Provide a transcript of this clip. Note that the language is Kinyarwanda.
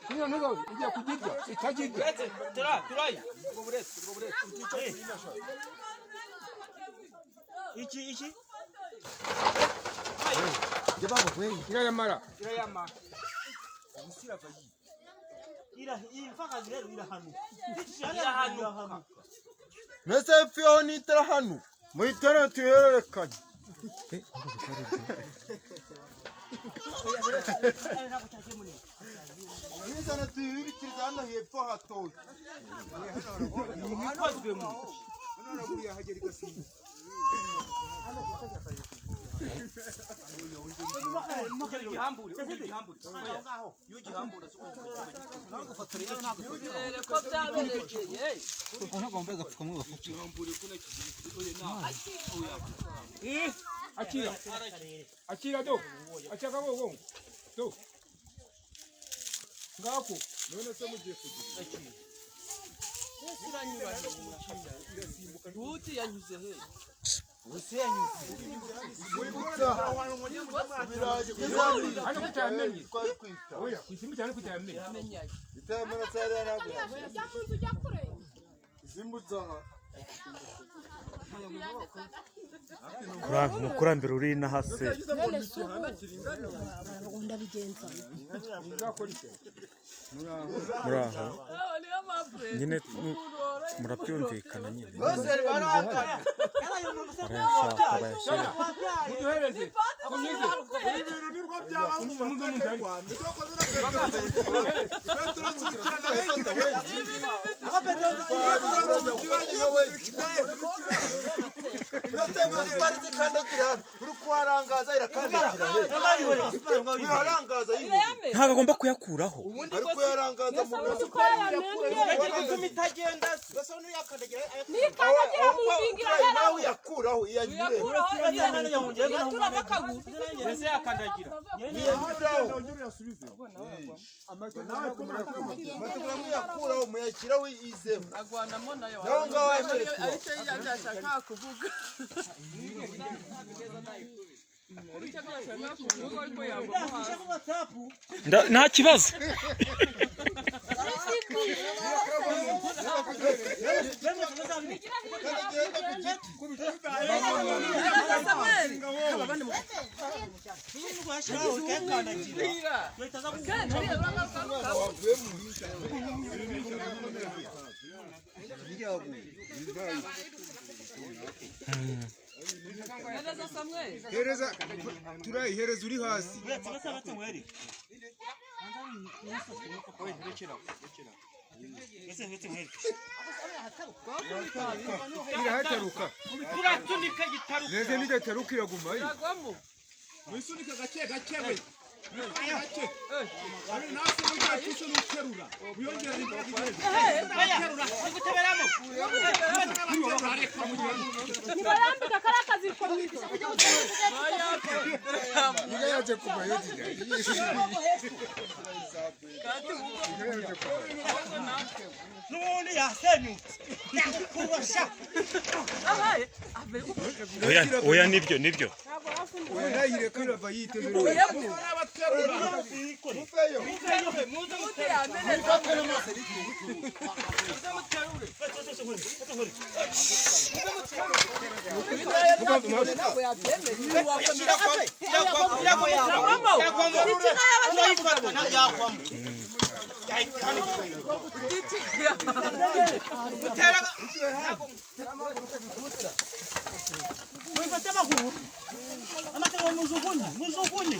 Hiyo ndio ija kujija. Itajija. Turai. Ichi. Jababo kweli. Ila yamara. Musira bayi. Ila mfaka zero ila hanu. Ila hanu. Nese fioni tara hanu. Muitara tuyerekanye. Nizana tuyirikiriza hano hepfo hatoye. Nikozwe mu. None buriya hagera igasimba. Akira do. Achaka go. Do. Ngako. None se mugiye kugira. Uti yanyuze he. Hano kutamenye. Oya, kusimu cyane kutamenye. Itamana tsara nago. Zimbutsa. Mukurambira uri na hase. Muraho. Nyine murabyumvikana nyine. Muduhereze. Kunyize. Ntago agomba kuyakuraho. Ariko yarangaza mu nawe yakuraho iyanyure. Ese yakandagira. Amategura yakuraho muyakiraho izemo. Agwanamo nayo. Naho ngaho aheretse. Ariko yashaka kuvuga. Nta kibazo. Hereza Turai hereza uri hasi. Irahataruka. Turatunika gitaruka. Neze nigataruka iraguma yi. Wisunika gake we. Gake. Ari nasi mugiye kusho n'uterura. Uyongera imbaraga. Terura. Guteberamo. Nibarambika karakazi komite. Ila yaje kuba yodi. None yasenyu. Kubasha. Oya nibyo. Oya yirekura bayiteze. Muzuguni.